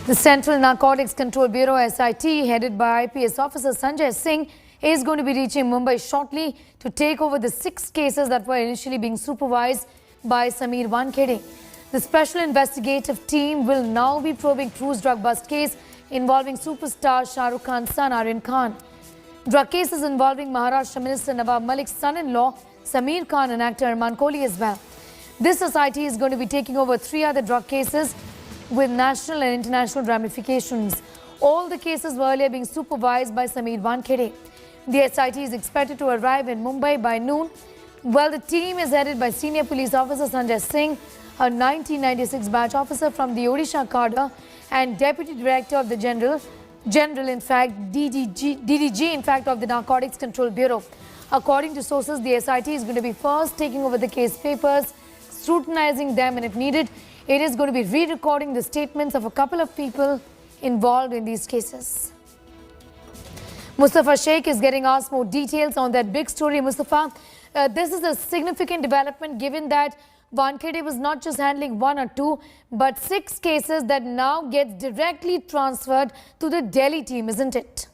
The Central Narcotics Control Bureau SIT, headed by IPS officer Sanjay Singh, is going to be reaching Mumbai shortly to take over the 6 cases that were initially being supervised by Sameer Wankhede. The special investigative team will now be probing cruise drug bust case involving superstar Shah Rukh Khan's son Aryan Khan. Drug cases involving Maharashtra Minister Nawab Malik's son-in-law Sameer Khan and actor Arman Kohli as well. This society is going to be taking over 3 other drug cases with national and international ramifications. All the cases were earlier being supervised by Sameer Wankhede. The SIT is expected to arrive in Mumbai by noon. Well, the team is headed by Senior Police Officer Sanjay Singh, a 1996 batch officer from the Odisha cadre and Deputy Director of the DDG of the Narcotics Control Bureau. According to sources, the SIT is going to be first taking over the case papers, scrutinizing them, and if needed, it is going to be re-recording the statements of a couple of people involved in these cases. Mustafa Sheikh is getting asked more details on that big story. Mustafa, this is a significant development given that Wankhede was not just handling 1 or 2, but 6 cases that now gets directly transferred to the Delhi team, isn't it?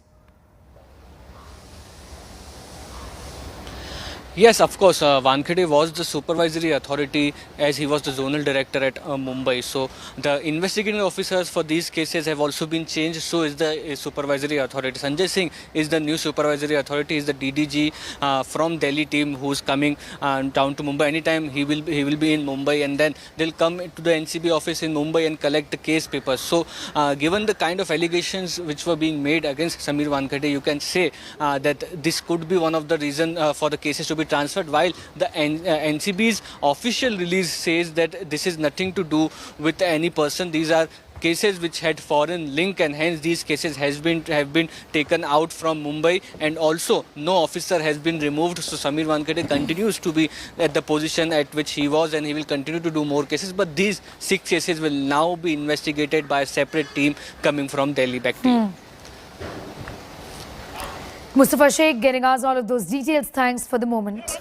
Yes, of course. Wankhede was the supervisory authority as he was the zonal director at Mumbai. So the investigating officers for these cases have also been changed. So is the supervisory authority. Sanjay Singh is the new supervisory authority. Is the DDG from Delhi team who's coming down to Mumbai. Anytime he will be in Mumbai, and then they'll come to the NCB office in Mumbai and collect the case papers. So given the kind of allegations which were being made against Sameer Wankhede, you can say that this could be one of the reasons for the cases to be transferred, while the NCB's official release says that this is nothing to do with any person. These are cases which had foreign link, and hence these cases have been taken out from Mumbai, and also no officer has been removed. So Sameer Wankhede continues to be at the position at which he was, and he will continue to do more cases. But these 6 cases will now be investigated by a separate team coming from Delhi. Back to you. Mustafa Sheikh getting asked all of those details. Thanks for the moment.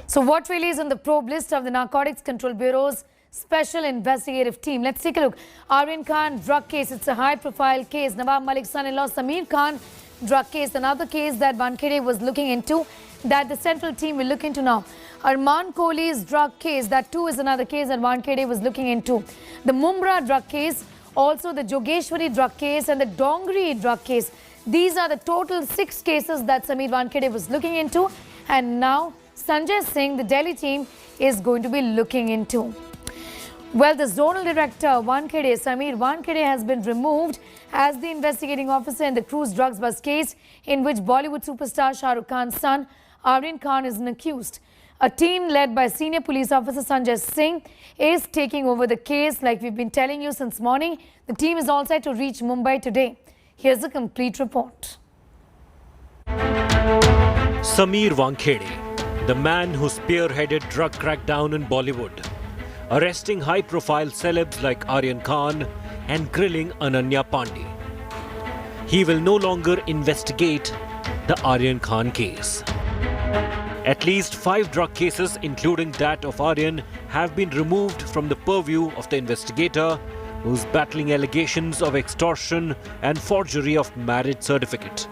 So what really is on the probe list of the Narcotics Control Bureau's special investigative team? Let's take a look. Aryan Khan drug case. It's a high-profile case. Nawab Malik's son-in-law Sameer Khan drug case. Another case that Wankhede was looking into, that the central team will look into now. Arman Kohli's drug case, that too is another case that Wankhede was looking into. The Mumra drug case, also the Jogeshwari drug case and the Dongri drug case. These are the total 6 cases that Sameer Wankhede was looking into, and now Sanjay Singh, the Delhi team, is going to be looking into. Well, the zonal director Wankhede, Sameer Wankhede, has been removed as the investigating officer in the cruise drugs bust case in which Bollywood superstar Shah Rukh Khan's son Aryan Khan is an accused. A team led by Senior Police Officer Sanjay Singh is taking over the case. Like we've been telling you since morning, the team is all set to reach Mumbai today. Here's a complete report. Sameer Wankhede, the man who spearheaded drug crackdown in Bollywood, arresting high-profile celebs like Aryan Khan and grilling Ananya Pandey. He will no longer investigate the Aryan Khan case. At least 5 drug cases, including that of Aryan, have been removed from the purview of the investigator, who's battling allegations of extortion and forgery of marriage certificate.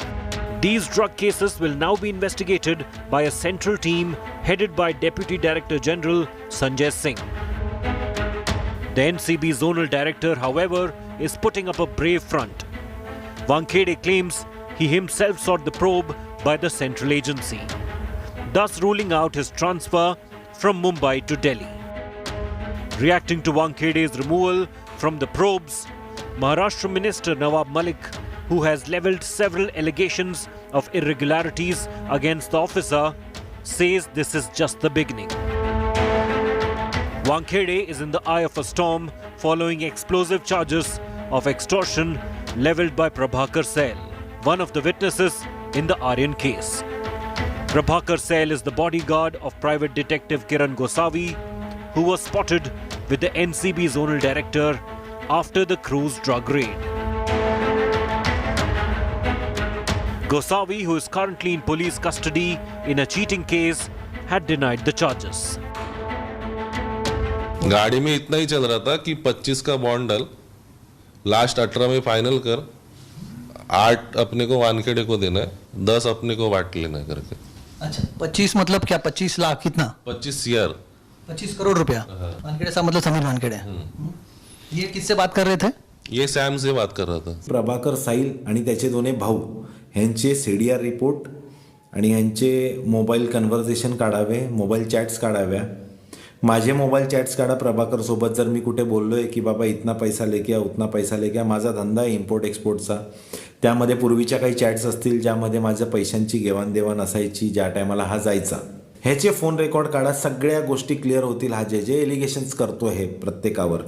These drug cases will now be investigated by a central team headed by Deputy Director General Sanjay Singh. The NCB Zonal Director, however, is putting up a brave front. Wankhede claims he himself sought the probe by the central agency, thus ruling out his transfer from Mumbai to Delhi. Reacting to Wankhede's removal from the probes, Maharashtra Minister Nawab Malik, who has levelled several allegations of irregularities against the officer, says this is just the beginning. Wankhede is in the eye of a storm following explosive charges of extortion levelled by Prabhakar Sail, one of the witnesses in the Aryan case. Prabhakar Sail is the bodyguard of private detective Kiran Gosavi, who was spotted with the NCB zonal director after the cruise drug raid. Gosavi, who is currently in police custody in a cheating case, had denied the charges. गाड़ी में इतना ही चल रहा था कि 25 का bond डाल, last 18 में फाइनल कर, 8 अपने को वानखेड़े को देना है, 10 अपने को बांट लेना है करके। अच्छा 25 मतलब क्या? 25 लाख कितना? 25 CR 25 करोड़ रुपया। वानखेड़े साहब मतलब समीर वानखेड़े। ये किससे बात कर रहे थे? ये सॅम से बात कर रहा था। प्रभाकर साईल आणि त्याचे दोन्ही भाऊ ह्यांचे CDR रिपोर्ट आणि ह्यांचे मोबाईल कन्व्हर्सेशन काढावे, मोबाईल चॅट्स काढाव्या। माझे मोबाईल चॅट्स काढा प्रभाकर सोबत, जर मी कुठे बोललोय की बाबा इतना पैसा लेके आ, उतना पैसा लेके आ, माझा धंदा आहे इम्पोर्ट एक्सपोर्टचा, त्यामध्ये पूर्वीच्या काही चॅट्स असतील ज्यामध्ये माझ्या पैशांची देवाणदेवाण असायची ज्या टायमाला हा जायचा, ह्याचे फोन रेकॉर्ड काढा, सगळ्या गोष्टी क्लिअर होतील। हा जे जे एलिगेशन्स करतो आहे प्रत्येकावर,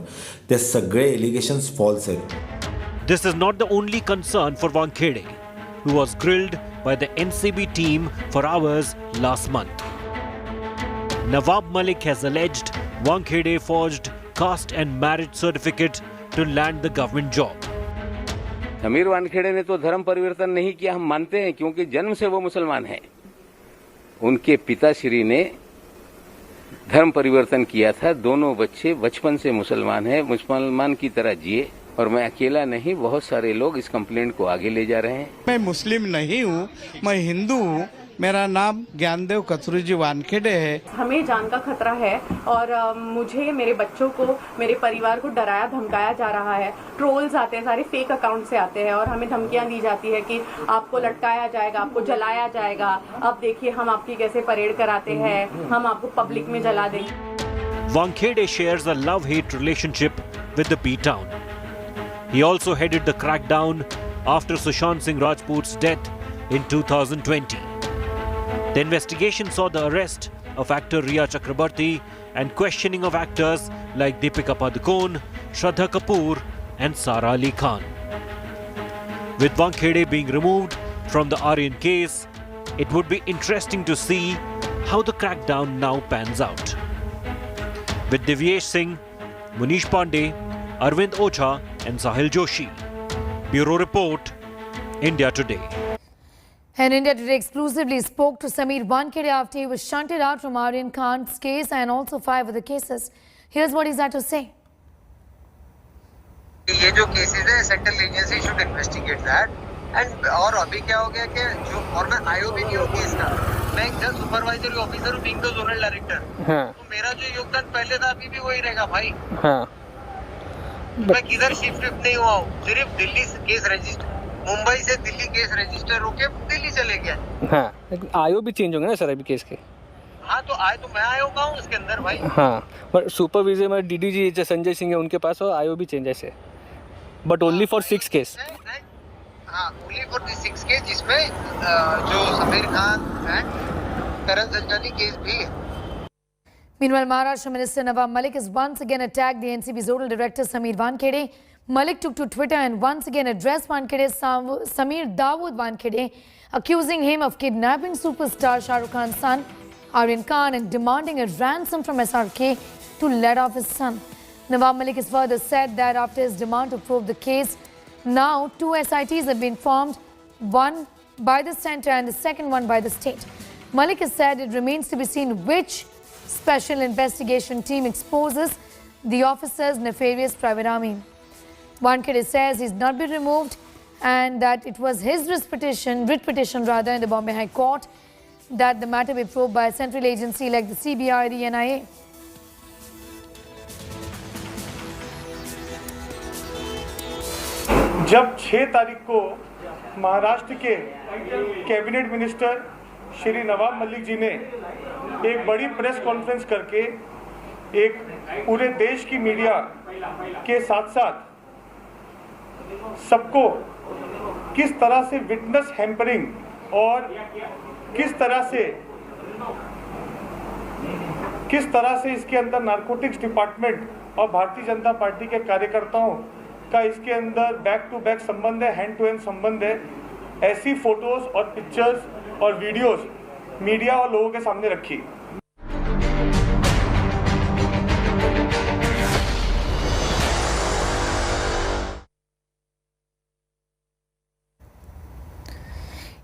ते सगळे एलिगेशन्स फॉल्स आहेत। This is not the only concern for Wankhede, who was grilled by the NCB team for hours last month. Nawab Malik has alleged Wankhede forged caste and marriage certificate to land the government job. Sameer Wankhede ने तो धर्म परिवर्तन नहीं किया, हम मानते हैं, क्योंकि जन्म से वो मुसलमान हैं। उनके पिताश्री ने धर्म परिवर्तन किया था, दोनों बच्चे बचपन से मुसलमान हैं, मुसलमान की तरह जिए। और मैं अकेला नहीं, बहुत सारे लोग इस कंप्लेंट को आगे ले जा रहे हैं। मैं मुस्लिम नहीं हूँ, मैं हिंदू हूँ। मेरा नाम ज्ञानदेव कचरूजी वानखेड़े है। हमें जान का खतरा है और मुझे, मेरे बच्चों को, मेरे परिवार को डराया धमकाया जा रहा है। ट्रोल्स आते हैं, सारे फेक अकाउंट से आते हैं और हमें धमकियां दी जाती है कि आपको लटकाया जाएगा, आपको जलाया जाएगा। अब देखिए हम आपकी कैसे परेड कराते हैं, हम आपको पब्लिक में जला देंगे। Wankhede shares a love-hate relationship with the B-town. He also headed the crackdown after Sushant Singh Rajput's death in 2020. The investigation saw the arrest of actor Riya Chakrabarti and questioning of actors like Deepika Padukone, Shraddha Kapoor and Sara Ali Khan. With Wankhede being removed from the Aryan case, it would be interesting to see how the crackdown now pans out. With Divyesh Singh, Munish Pandey, Arvind Ocha and Sahil Joshi. Bureau Report, India Today. And India Today exclusively spoke to Sameer Wankhede after he was shunted out from Aryan Khan's case and also 5 other cases. Here's what he's had to say. ये जो cases है central agency should investigate that. And और अभी क्या हो गया कि जो और मैं आईओ भी नहीं हूँ केस का, मैं एक जस्ट सुपरवाइजरी ऑफिसर हूँ, बीइंग द जोनल डायरेक्टर। तो मेरा जो योगदान पहले था अभी भी वही रहेगा भाई। मैं किधर शिफ्ट नहीं हुआ हूँ, सिर्फ दिल्ली से केस रजिस्टर, मुंबई से दिल्ली केस रजिस्टर होके दिल्ली चले गया। हाँ, आयो भी चेंज होंगे ना सर अभी केस के। हाँ तो आए तो मैं आया होगा हूँ इसके अंदर भाई। हाँ, पर सुपरविजर में डीडीजी जो संजय सिंह है उनके पास हो, आयो भी चेंज है, बट ओनली फॉर 6 केस। हाँ, ओनली फॉर द 6 केस, जिसमें जो Sameer Khan and Karan संजानी case भी है। Meanwhile, Maharashtra Minister Nawab Malik has once again attacked the NCB Zonal Director Sameer Wankhede. Malik took to Twitter and once again addressed Wankhede, Sameer Dawood Wankhede, accusing him of kidnapping superstar Shah Rukh Khan's son, Aryan Khan, and demanding a ransom from SRK to let off his son. Nawab Malik has further said that after his demand to probe the case, now 2 SITs have been formed, one by the centre and the second one by the state. Malik has said it remains to be seen which special investigation team exposes the officer's nefarious private army. Wankhede says he's not been removed and that it was his writ petition in the Bombay High Court that the matter be probed by a central agency like the CBI or the NIA. जब 6 तारीख को महाराष्ट्र के cabinet minister Shri Nawab Malik ji ने एक बड़ी press conference करके एक पूरे देश की मीडिया के साथ साथ सबको किस तरह से विटनेस हैम्परिंग और किस तरह से इसके अंदर नारकोटिक्स डिपार्टमेंट और भारतीय जनता पार्टी के कार्यकर्ताओं का इसके अंदर बैक टू बैक संबंध है, हैंड टू हैंड संबंध है, ऐसी फोटोज और पिक्चर्स और वीडियोस मीडिया और लोगों के सामने रखी।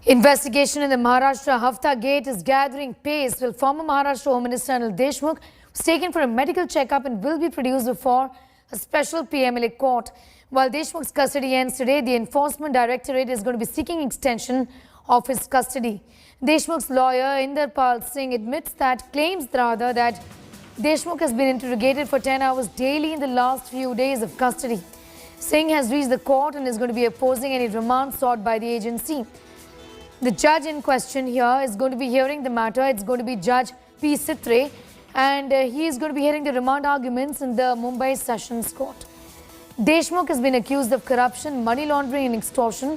Investigation in the Maharashtra Hafta Gate is gathering pace. Will former Maharashtra Home Minister Anil Deshmukh was taken for a medical checkup and will be produced before a special PMLA court. While Deshmukh's custody ends today, the Enforcement Directorate is going to be seeking extension of his custody. Deshmukh's lawyer Inderpal Singh admits that that Deshmukh has been interrogated for 10 hours daily in the last few days of custody. Singh has reached the court and is going to be opposing any remand sought by the agency. The judge in question here is going to be hearing the matter. It's going to be Judge P. Sitre, and he is going to be hearing the remand arguments in the Mumbai Sessions Court. Deshmukh has been accused of corruption, money laundering and extortion.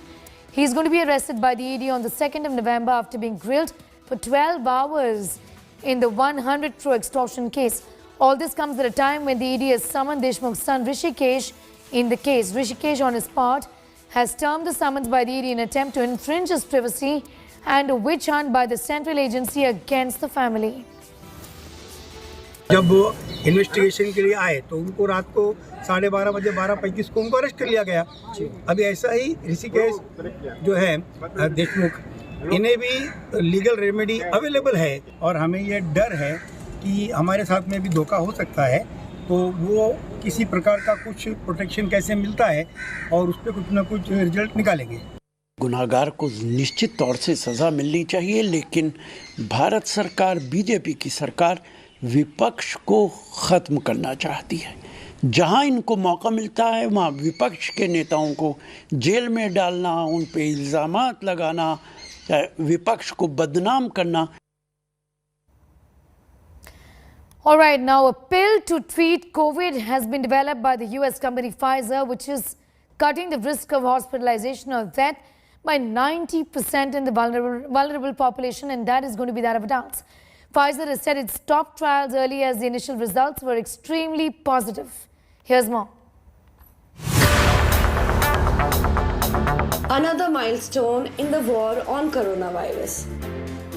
He is going to be arrested by the ED on the 2nd of November after being grilled for 12 hours in the 100 crore extortion case. All this comes at a time when the ED has summoned Deshmukh's son Rishikesh in the case. Rishikesh, on his part, has termed the summons by the ED in an attempt to infringe his privacy and a witch hunt by the central agency against the family. जब वो investigation के लिए आए तो उनको रात को 12:30 बजे 12:35 को उनको अरेस्ट कर लिया गया। अभी ऐसा ही ऋषिकेश जो है देशमुख, इन्हें भी लीगल रेमेडी अवेलेबल है और हमें ये डर है कि हमारे साथ में भी धोखा हो सकता है, तो वो किसी प्रकार का कुछ प्रोटेक्शन कैसे मिलता है और उस पर कुछ ना कुछ रिजल्ट निकालेंगे। गुनाहगार को निश्चित तौर से सज़ा मिलनी चाहिए, लेकिन भारत सरकार, बीजेपी की सरकार विपक्ष को ख़त्म करना चाहती है। जहां इनको मौका मिलता है वहां विपक्ष के नेताओं को जेल में डालना, उन पे इल्ज़ामात लगाना, विपक्ष को बदनाम करना। All right, now a pill to treat COVID has been developed by the US company Pfizer, which is cutting the risk of hospitalization or death by 90% in the vulnerable population, and that is going to be that of adults. Pfizer has said it stopped trials early as the initial results were extremely positive. Here's more. Another milestone in the war on coronavirus.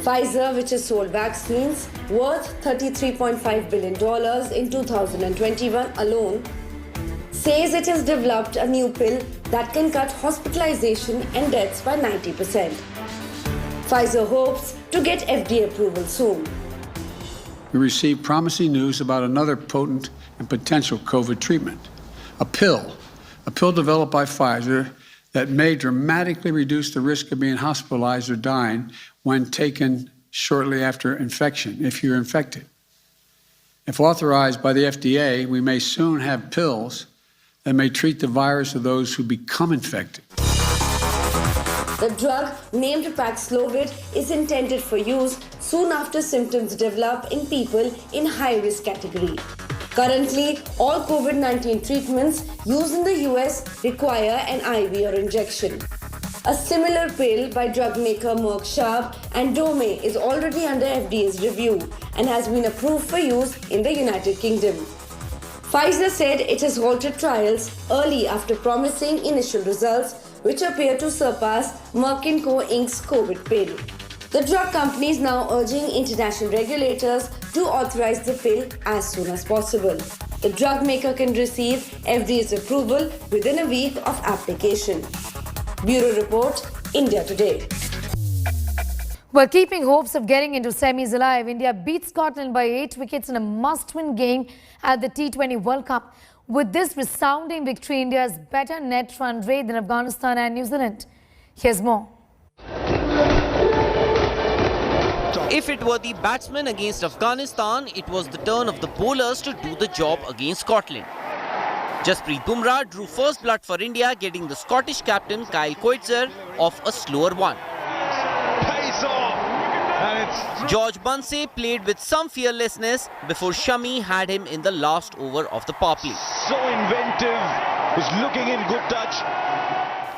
Pfizer, which has sold vaccines worth $33.5 billion in 2021 alone, says it has developed a new pill that can cut hospitalization and deaths by 90%. Pfizer hopes to get FDA approval soon. We received promising news about another potent and potential COVID treatment, a pill developed by Pfizer that may dramatically reduce the risk of being hospitalized or dying when taken shortly after infection, if you're infected. If authorized by the FDA, we may soon have pills that may treat the virus of those who become infected. The drug, named Paxlovid, is intended for use soon after symptoms develop in people in high-risk category. Currently, all COVID-19 treatments used in the US require an IV or injection. A similar pill by drug maker Merck Sharp and Dome is already under FDA's review and has been approved for use in the United Kingdom. Pfizer said it has halted trials early after promising initial results, which appear to surpass Merck & Co. Inc.'s COVID pill. The drug company is now urging international regulators to authorize the pill as soon as possible. The drug maker can receive FDA's approval within a week of application. Bureau Report, India Today. Well, keeping hopes of getting into semis alive, India beat Scotland by 8 wickets in a must-win game at the T20 World Cup. With this resounding victory, India has better net run rate than Afghanistan and New Zealand. Here's more. If it were the batsmen against Afghanistan, it was the turn of the bowlers to do the job against Scotland. Jasprit Bumrah drew first blood for India, getting the Scottish captain Kyle Coetzer off a slower one. George Bunsey played with some fearlessness before Shami had him in the last over of the power play. So inventive, was looking in good touch.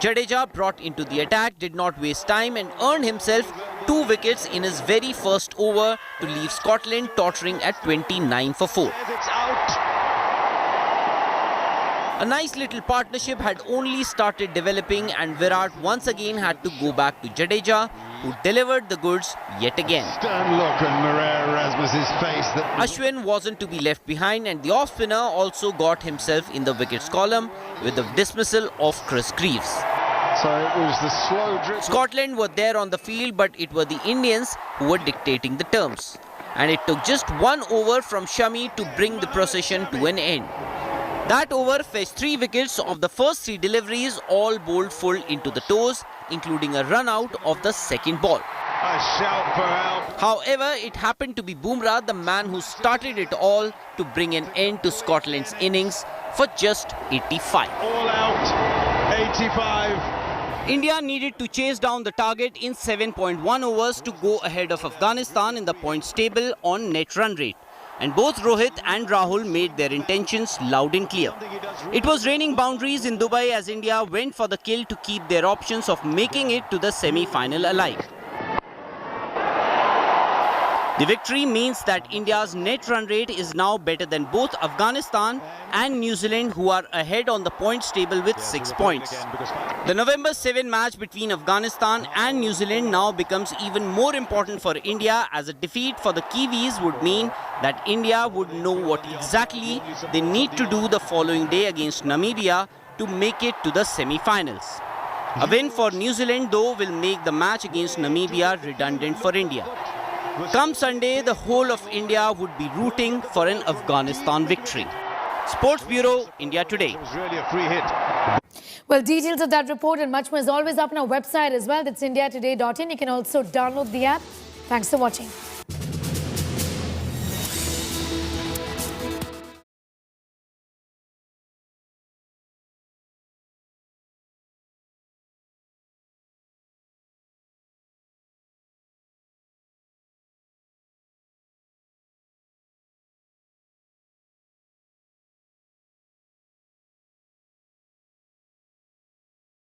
Jadeja, brought into the attack, did not waste time and earned himself 2 wickets in his very first over to leave Scotland tottering at 29 for 4. A nice little partnership had only started developing and Virat once again had to go back to Jadeja, who delivered the goods yet again. Stern look on Maria Erasmus's face. Ashwin wasn't to be left behind and the off-spinner also got himself in the wickets column with the dismissal of Chris Greaves. So it was the slow drip. Scotland were there on the field, but it were the Indians who were dictating the terms. And it took just one over from Shami to bring the procession to an end. That over fetched 3 wickets of the first 3 deliveries, all bowled full into the toes, including a run out of the second ball. A shout for help. However, it happened to be Bumrah, the man who started it all, to bring an end to Scotland's innings for just 85. All out, 85. India needed to chase down the target in 7.1 overs to go ahead of Afghanistan in the points table on net run rate. And both Rohit and Rahul made their intentions loud and clear. It was raining boundaries in Dubai as India went for the kill to keep their options of making it to the semi-final alive. The victory means that India's net run rate is now better than both Afghanistan and New Zealand, who are ahead on the points table with 6 points. The November 7 match between Afghanistan and New Zealand now becomes even more important for India, as a defeat for the Kiwis would mean that India would know what exactly they need to do the following day against Namibia to make it to the semi-finals. A win for New Zealand, though, will make the match against Namibia redundant for India. Come Sunday, the whole of India would be rooting for an Afghanistan victory. Sports Bureau, India Today. It was really a free hit. Well, details of that report and much more is always up on our website as well. That's indiatoday.in. You can also download the app. Thanks for watching.